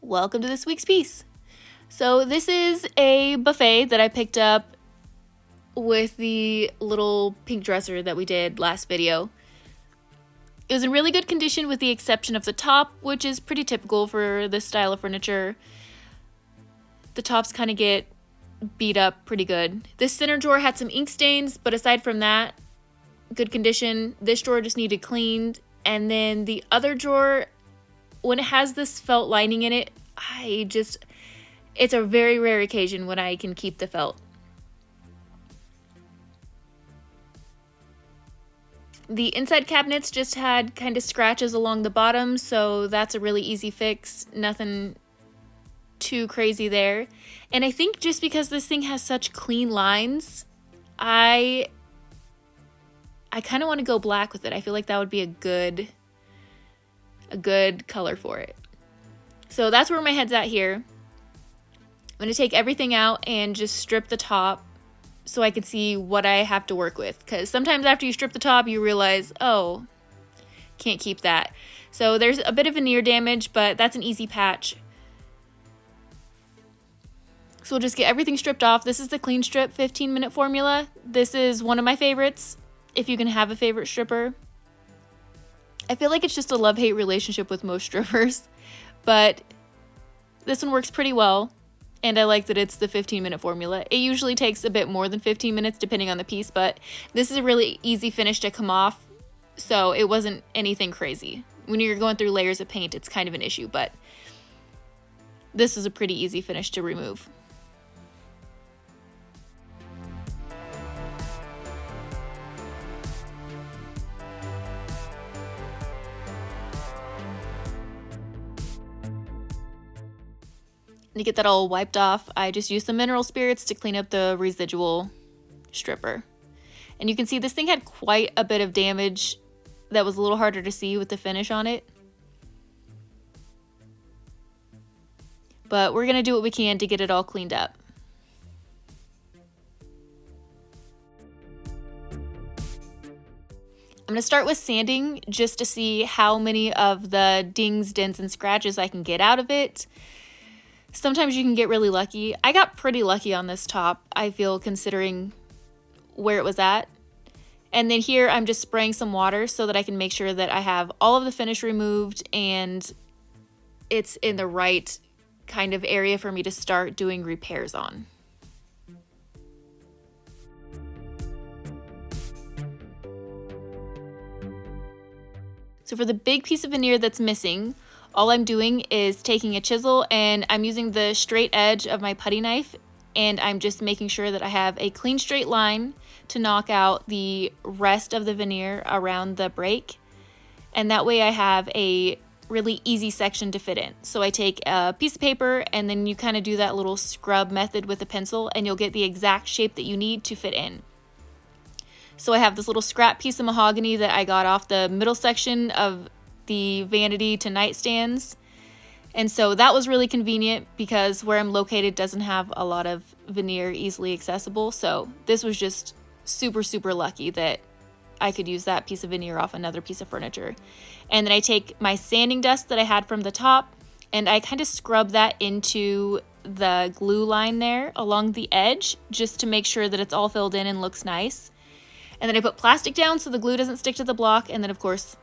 Welcome to this week's piece. So this is a buffet that I picked up with the little pink dresser that we did last video. It was in really good condition with the exception of the top, which is pretty typical for this style of furniture. The tops kind of get beat up pretty good. This center drawer had some ink stains, but aside from that, good condition. This drawer just needed cleaned. And then the other drawer, when it has this felt lining in it, it's a very rare occasion when I can keep the felt. The inside cabinets just had kind of scratches along the bottom, so that's a really easy fix. Nothing too crazy there. And I think just because this thing has such clean lines, I kind of want to go black with it. I feel like that would be a good color for it. So that's where my head's at here. I'm going to take everything out and just strip the top so I can see what I have to work with. Because sometimes after you strip the top, you realize, oh, can't keep that. So there's a bit of veneer damage, but that's an easy patch. So we'll just get everything stripped off. This is the Clean Strip 15-minute formula. This is one of my favorites, if you can have a favorite stripper. I feel like it's just a love-hate relationship with most strippers, but this one works pretty well, and I like that it's the 15-minute formula. It usually takes a bit more than 15 minutes depending on the piece, but this is a really easy finish to come off, so it wasn't anything crazy. When you're going through layers of paint, it's kind of an issue, but this is a pretty easy finish to remove. To get that all wiped off, I just used some mineral spirits to clean up the residual stripper. And you can see this thing had quite a bit of damage that was a little harder to see with the finish on it. But we're going to do what we can to get it all cleaned up. I'm going to start with sanding just to see how many of the dings, dents, and scratches I can get out of it. Sometimes you can get really lucky. I got pretty lucky on this top, I feel, considering where it was at. And then here I'm just spraying some water so that I can make sure that I have all of the finish removed and it's in the right kind of area for me to start doing repairs on. So for the big piece of veneer that's missing, all I'm doing is taking a chisel and I'm using the straight edge of my putty knife and I'm just making sure that I have a clean straight line to knock out the rest of the veneer around the break. And that way I have a really easy section to fit in. So I take a piece of paper and then you kind of do that little scrub method with a pencil and you'll get the exact shape that you need to fit in. So I have this little scrap piece of mahogany that I got off the middle section of the vanity to nightstands, and so that was really convenient because where I'm located doesn't have a lot of veneer easily accessible, so this was just super lucky that I could use that piece of veneer off another piece of furniture. And then I take my sanding dust that I had from the top and I kind of scrub that into the glue line there along the edge just to make sure that it's all filled in and looks nice. And then I put plastic down so the glue doesn't stick to the block, and then of course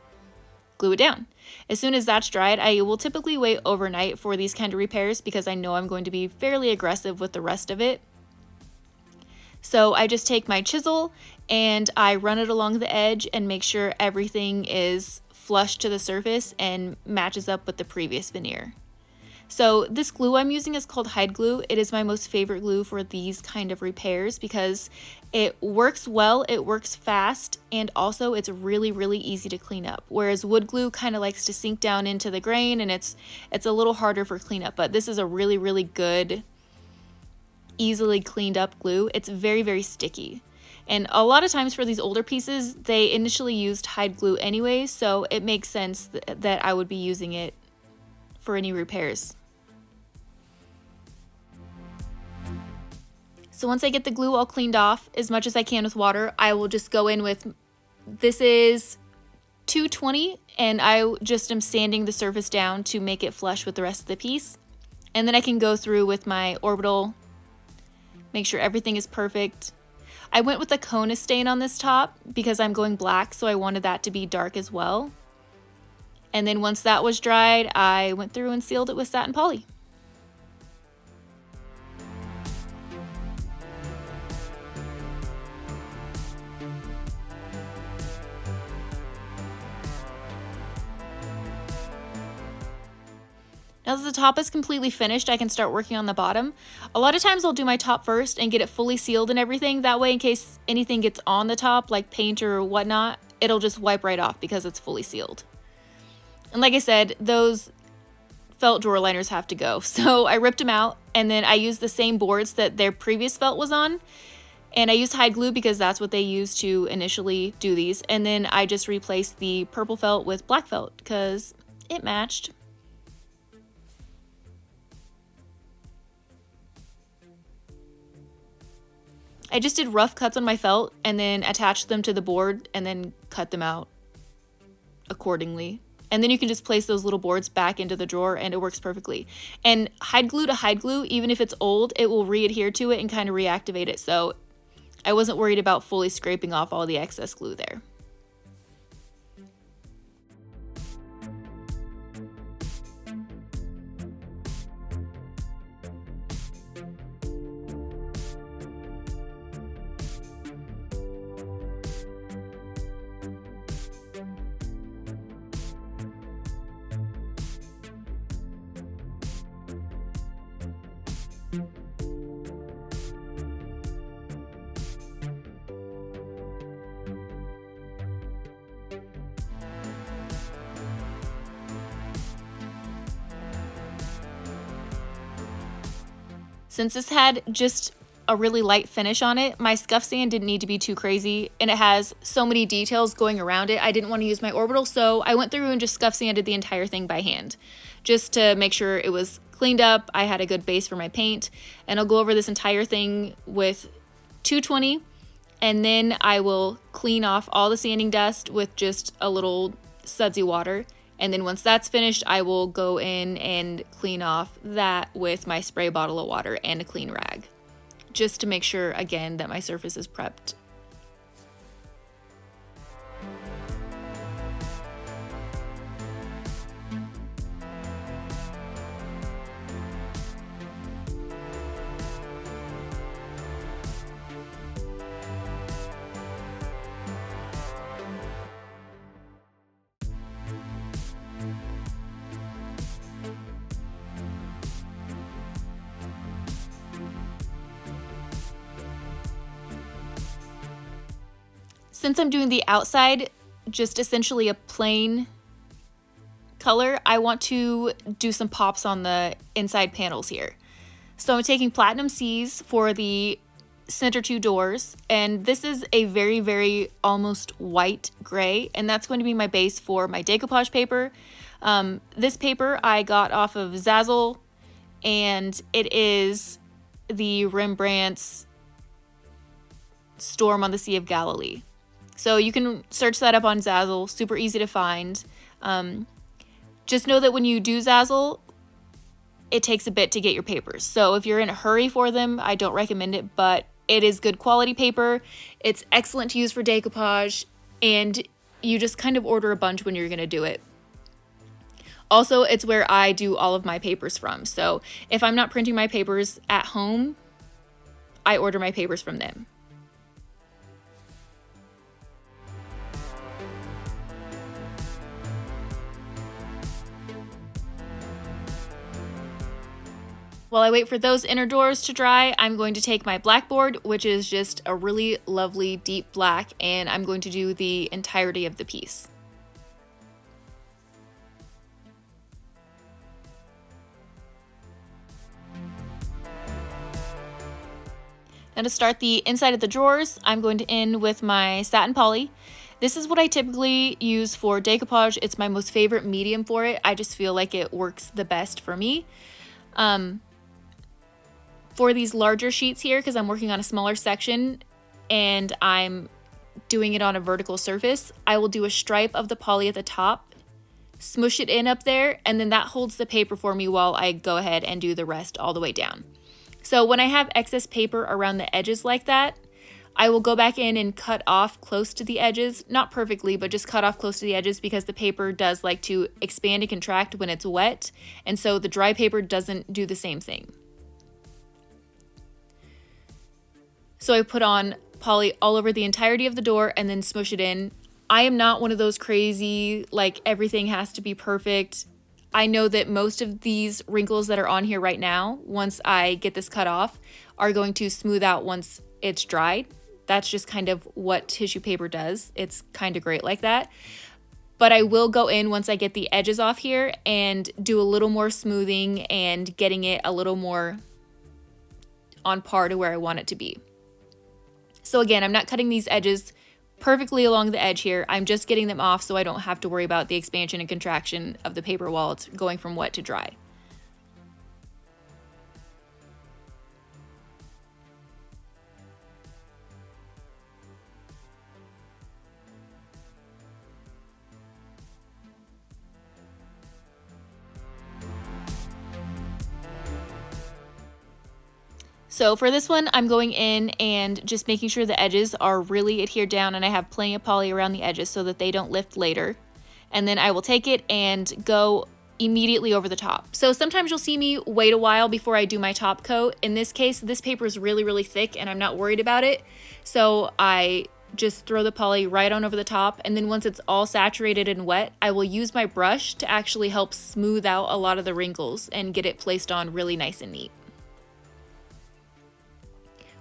glue it down. As soon as that's dried, I will typically wait overnight for these kind of repairs because I know I'm going to be fairly aggressive with the rest of it. So I just take my chisel and I run it along the edge and make sure everything is flush to the surface and matches up with the previous veneer. So this glue I'm using is called Hide Glue. It is my most favorite glue for these kind of repairs because it works well, it works fast, and also it's really easy to clean up. Whereas wood glue kind of likes to sink down into the grain and it's a little harder for cleanup, but this is a really good, easily cleaned up glue. It's very sticky. And a lot of times for these older pieces, they initially used Hide Glue anyway, so it makes sense that I would be using it for any repairs. So once I get the glue all cleaned off, as much as I can with water, I will just go in with, this is 220, and I just am sanding the surface down to make it flush with the rest of the piece. And then I can go through with my orbital, make sure everything is perfect. I went with a Kona stain on this top because I'm going black, so I wanted that to be dark as well. And then once that was dried, I went through and sealed it with Satin Poly. Now that the top is completely finished, I can start working on the bottom. A lot of times I'll do my top first and get it fully sealed and everything. That way, in case anything gets on the top, like paint or whatnot, it'll just wipe right off because it's fully sealed. And like I said, those felt drawer liners have to go. So I ripped them out, and then I used the same boards that their previous felt was on. And I used hide glue because that's what they used to initially do these. And then I just replaced the purple felt with black felt because it matched. I just did rough cuts on my felt and then attached them to the board and then cut them out accordingly. And then you can just place those little boards back into the drawer and it works perfectly. And hide glue to hide glue, even if it's old, it will re-adhere to it and kind of reactivate it. So I wasn't worried about fully scraping off all the excess glue there. Since this had just a really light finish on it, my scuff sand didn't need to be too crazy, and it has so many details going around it. I didn't want to use my orbital, so I went through and just scuff sanded the entire thing by hand, just to make sure it was cleaned up, I had a good base for my paint, and I'll go over this entire thing with 220, and then I will clean off all the sanding dust with just a little sudsy water. And then once that's finished, I will go in and clean off that with my spray bottle of water and a clean rag, just to make sure, again, that my surface is prepped. Since I'm doing the outside, just essentially a plain color, I want to do some pops on the inside panels here. So I'm taking Platinum C's for the center two doors, and this is a very, very almost white gray, and that's going to be my base for my decoupage paper. This paper I got off of Zazzle, and it is the Rembrandt's Storm on the Sea of Galilee. So you can search that up on Zazzle, super easy to find. Just know that when you do Zazzle, it takes a bit to get your papers. So if you're in a hurry for them, I don't recommend it, but it is good quality paper. It's excellent to use for decoupage, and you just kind of order a bunch when you're gonna do it. Also, it's where I do all of my papers from. So if I'm not printing my papers at home, I order my papers from them. While I wait for those inner doors to dry, I'm going to take my Blackboard, which is just a really lovely deep black, and I'm going to do the entirety of the piece. Now to start the inside of the drawers, I'm going to end with my Satin Poly. This is what I typically use for decoupage. It's my most favorite medium for it. I just feel like it works the best for me. For these larger sheets here, because I'm working on a smaller section and I'm doing it on a vertical surface, I will do a stripe of the poly at the top smush it in up there, and then that holds the paper for me while I go ahead and do the rest all the way down. So when I have excess paper around the edges like that, I will go back in and cut off close to the edges, not perfectly, but just cut off close to the edges, because the paper does like to expand and contract when it's wet, and so the dry paper doesn't do the same thing. So I put on poly all over the entirety of the door and then smush it in. I am not one of those crazy, like everything has to be perfect. I know that most of these wrinkles that are on here right now, once I get this cut off, are going to smooth out once it's dried. That's just kind of what tissue paper does. It's kind of great like that. But I will go in once I get the edges off here and do a little more smoothing and getting it a little more on par to where I want it to be. So again, I'm not cutting these edges perfectly along the edge here. I'm just getting them off so I don't have to worry about the expansion and contraction of the paper while it's going from wet to dry. So for this one, I'm going in and just making sure the edges are really adhered down and I have plenty of poly around the edges so that they don't lift later. And then I will take it and go immediately over the top. So sometimes you'll see me wait a while before I do my top coat. In this case, this paper is really, really thick and I'm not worried about it. So I just throw the poly right on over the top, and then once it's all saturated and wet, I will use my brush to actually help smooth out a lot of the wrinkles and get it placed on really nice and neat.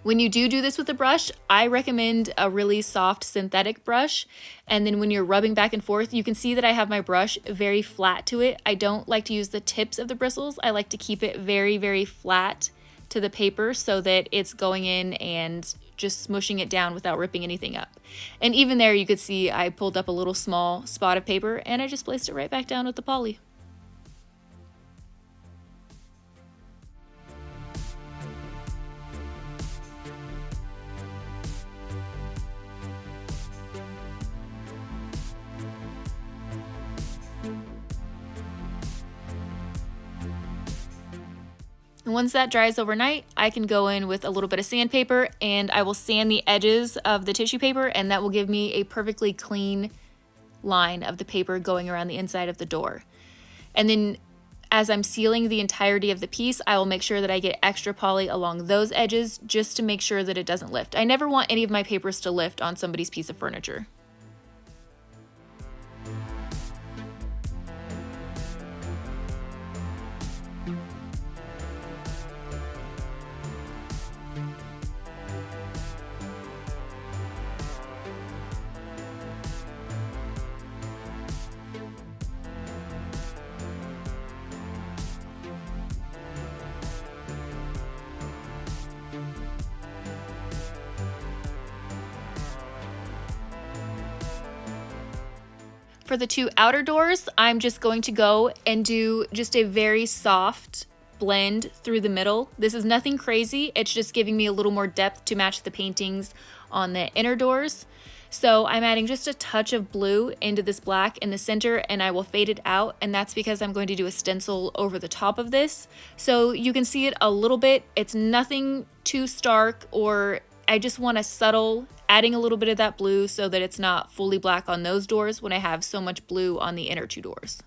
When you do this with a brush, I recommend a really soft synthetic brush. And then when you're rubbing back and forth, you can see that I have my brush very flat to it. I don't like to use the tips of the bristles. I like to keep it very, very flat to the paper so that it's going in and just smushing it down without ripping anything up. And even there, you could see I pulled up a little small spot of paper and I just placed it right back down with the poly. And once that dries overnight, I can go in with a little bit of sandpaper and I will sand the edges of the tissue paper, and that will give me a perfectly clean line of the paper going around the inside of the door. And then as I'm sealing the entirety of the piece, I will make sure that I get extra poly along those edges just to make sure that it doesn't lift. I never want any of my papers to lift on somebody's piece of furniture. For the two outer doors, I'm just going to go and do just a very soft blend through the middle. This is nothing crazy. It's just giving me a little more depth to match the paintings on the inner doors. So I'm adding just a touch of blue into this black in the center, and I will fade it out, and that's because I'm going to do a stencil over the top of this. So you can see it a little bit. It's nothing too stark, or I just want a subtle adding a little bit of that blue so that it's not fully black on those doors when I have so much blue on the inner two doors.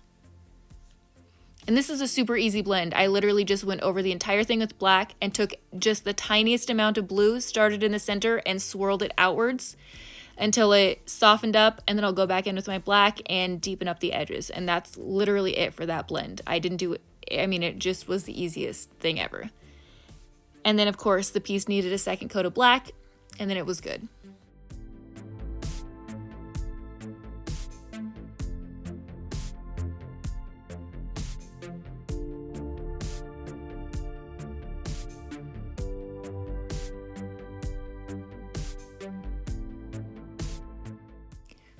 And this is a super easy blend. I literally just went over the entire thing with black and took just the tiniest amount of blue, started in the center and swirled it outwards until it softened up, and then I'll go back in with my black and deepen up the edges. And that's literally it for that blend. I didn't do it, I mean, it just was the easiest thing ever. And then of course the piece needed a second coat of black, and then it was good.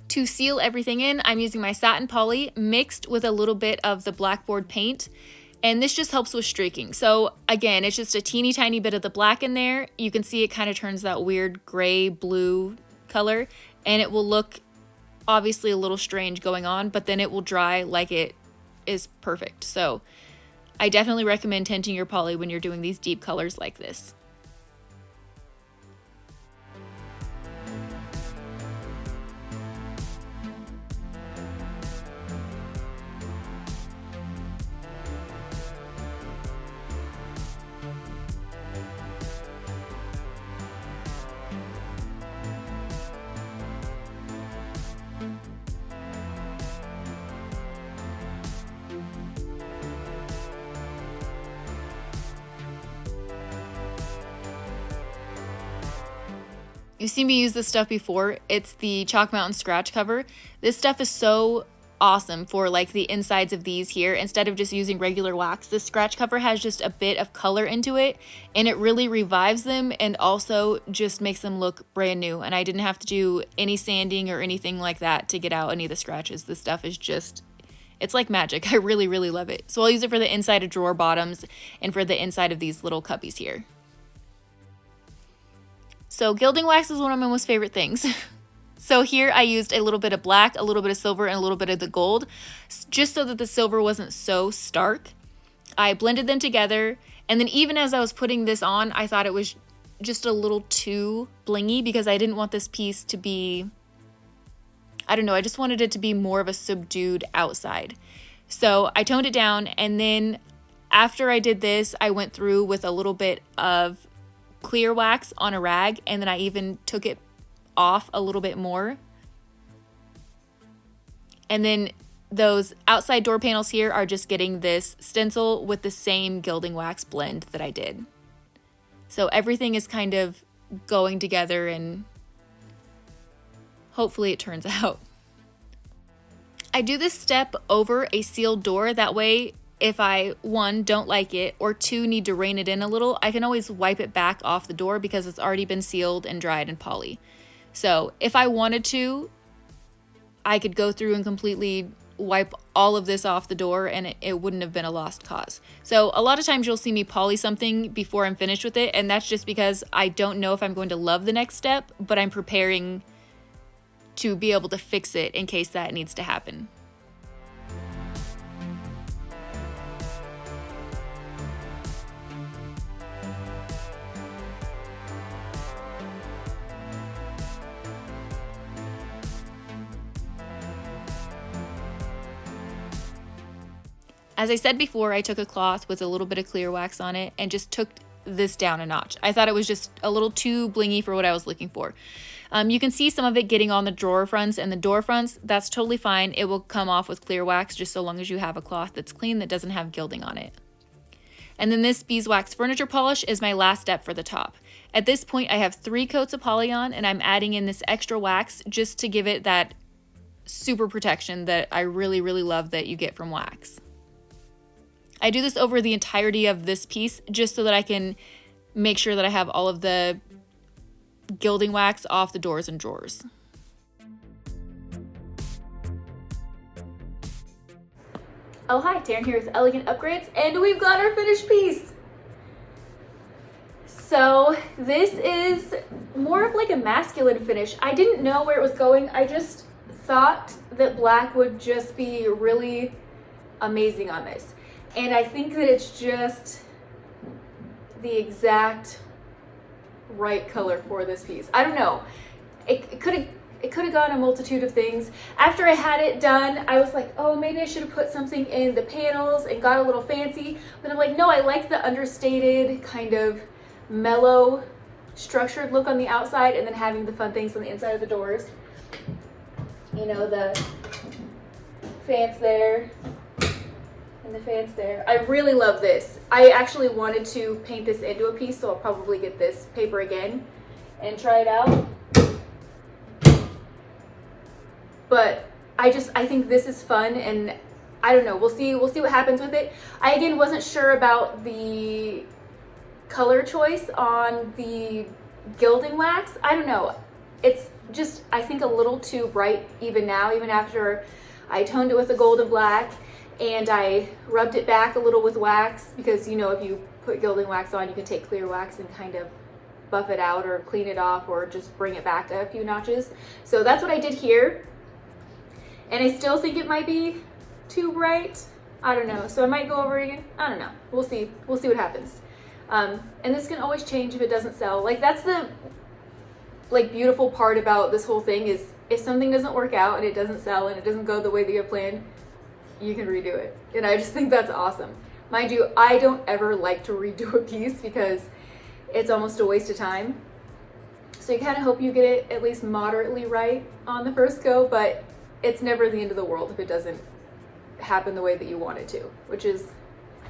To seal everything in, I'm using my Satin Poly mixed with a little bit of the Blackboard paint, and this just helps with streaking. So again, it's just a teeny tiny bit of the black in there. You can see it kind of turns that weird gray blue color, and it will look obviously a little strange going on, but then it will dry like it is perfect. So I definitely recommend tinting your poly when you're doing these deep colors like this. You've seen me use this stuff before. It's the Chalk Mountain scratch cover. This stuff is so awesome for like the insides of these here. Instead of just using regular wax, this scratch cover has just a bit of color into it, and it really revives them and also just makes them look brand new. And I didn't have to do any sanding or anything like that to get out any of the scratches. This stuff is just, it's like magic. I really, really love it. So I'll use it for the inside of drawer bottoms and for the inside of these little cubbies here. So gilding wax is one of my most favorite things. So here I used a little bit of black, a little bit of silver, and a little bit of the gold, just so that the silver wasn't so stark. I blended them together, and then even as I was putting this on, I thought it was just a little too blingy because I didn't want this piece to be, I don't know, I just wanted it to be more of a subdued outside. So I toned it down, and then after I did this, I went through with a little bit of clear wax on a rag, and then I even took it off a little bit more. And then those outside door panels here are just getting this stencil with the same gilding wax blend that I did. So everything is kind of going together, and hopefully it turns out. I do this step over a sealed door. That way, if I, one, don't like it, or two, need to rein it in a little, I can always wipe it back off the door because it's already been sealed and dried in poly. So if I wanted to, I could go through and completely wipe all of this off the door, and it wouldn't have been a lost cause. So a lot of times you'll see me poly something before I'm finished with it, and that's just because I don't know if I'm going to love the next step, but I'm preparing to be able to fix it in case that needs to happen. As I said before, I took a cloth with a little bit of clear wax on it and just took this down a notch. I thought it was just a little too blingy for what I was looking for. You can see some of it getting on the drawer fronts and the door fronts. That's totally fine. It will come off with clear wax just so long as you have a cloth that's clean that doesn't have gilding on it. And then this beeswax furniture polish is my last step for the top. At this point, I have 3 coats of poly on, and I'm adding in this extra wax just to give it that super protection that I really, really love that you get from wax. I do this over the entirety of this piece just so that I can make sure that I have all of the gilding wax off the doors and drawers. Oh hi, Taryn here with Elegant Upgrades, and we've got our finished piece. So this is more of like a masculine finish. I didn't know where it was going. I just thought that black would just be really amazing on this. And I think that it's just the exact right color for this piece. I don't know. It could have gone a multitude of things. After I had it done, I was like, oh, maybe I should have put something in the panels and got a little fancy. But I'm like, no, I like the understated kind of mellow structured look on the outside, and then having the fun things on the inside of the doors. You know, the fans there. And the fans there. I really love this. I actually wanted to paint this into a piece, so I'll probably get this paper again and try it out. But I think this is fun, and I don't know. We'll see what happens with it. I again wasn't sure about the color choice on the gilding wax. I don't know. It's just, I think, a little too bright even now, even after I toned it with the gold and black. And I rubbed it back a little with wax because, you know, if you put gilding wax on, you can take clear wax and kind of buff it out or clean it off or just bring it back a few notches. So that's what I did here. And I still think it might be too bright. I don't know. So I might go over it again. I don't know. We'll see. We'll see what happens. And this can always change if it doesn't sell. Like, that's the beautiful part about this whole thing is if something doesn't work out and it doesn't sell and it doesn't go the way that you have planned, you can redo it. And I just think that's awesome. Mind you, I don't ever like to redo a piece because it's almost a waste of time. So you kind of hope you get it at least moderately right on the first go, but it's never the end of the world if it doesn't happen the way that you want it to, which is,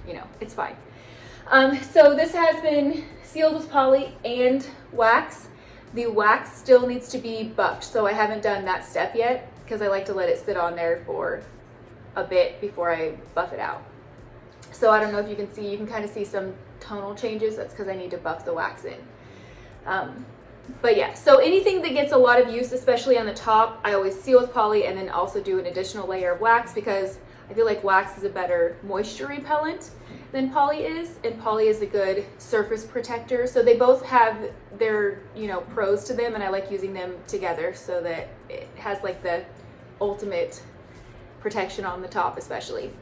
you know, it's fine. So this has been sealed with poly and wax. The wax still needs to be buffed, so I haven't done that step yet because I like to let it sit on there for a bit before I buff it out. So I don't know if you can see, you can kind of see some tonal changes. That's because I need to buff the wax in. But yeah, so anything that gets a lot of use, especially on the top, I always seal with poly and then also do an additional layer of wax because I feel like wax is a better moisture repellent than poly is, and poly is a good surface protector. So they both have their, you know, pros to them, and I like using them together so that it has like the ultimate protection on the top especially.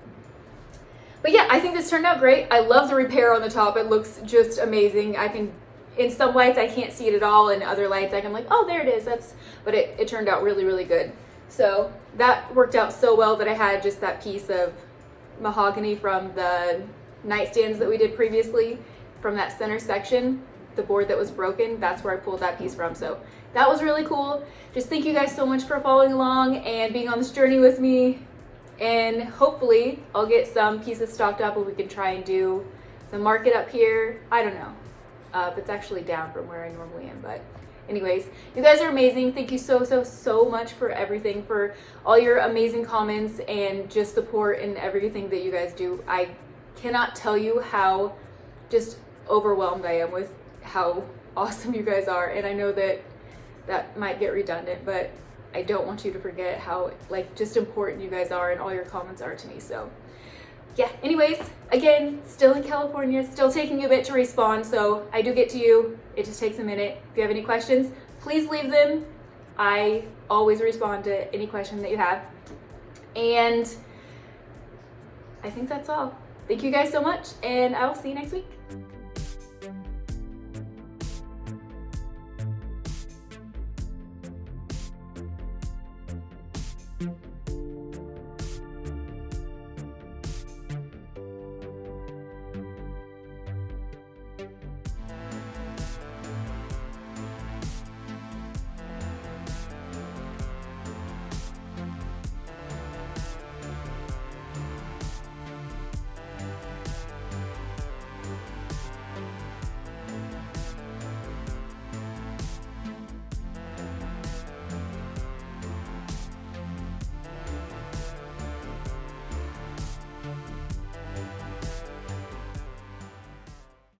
But yeah, I think this turned out great. I love the repair on the top. It looks just amazing. I can, in some lights I can't see it at all, and other lights I'm like, oh, there it is. But it turned out really, really good. So that worked out so well that I had just that piece of mahogany from the nightstands that we did previously, from that center section, the board that was broken, that's where I pulled that piece from. So that was really cool. Just thank you guys so much for following along and being on this journey with me. And hopefully I'll get some pieces stocked up and we can try and do the market up here. I don't know. It's actually down from where I normally am, but anyways, you guys are amazing. Thank you so much for everything, for all your amazing comments and just support and everything that you guys do. I cannot tell you how just overwhelmed I am with how awesome you guys are. And I know that that might get redundant, but I don't want you to forget how just important you guys are and all your comments are to me. So yeah, anyways, again, still in California, still taking a bit to respond, so I do get to you. It just takes a minute. If you have any questions, please leave them. I always respond to any question that you have. And I think that's all. Thank you guys so much, and I will see you next week.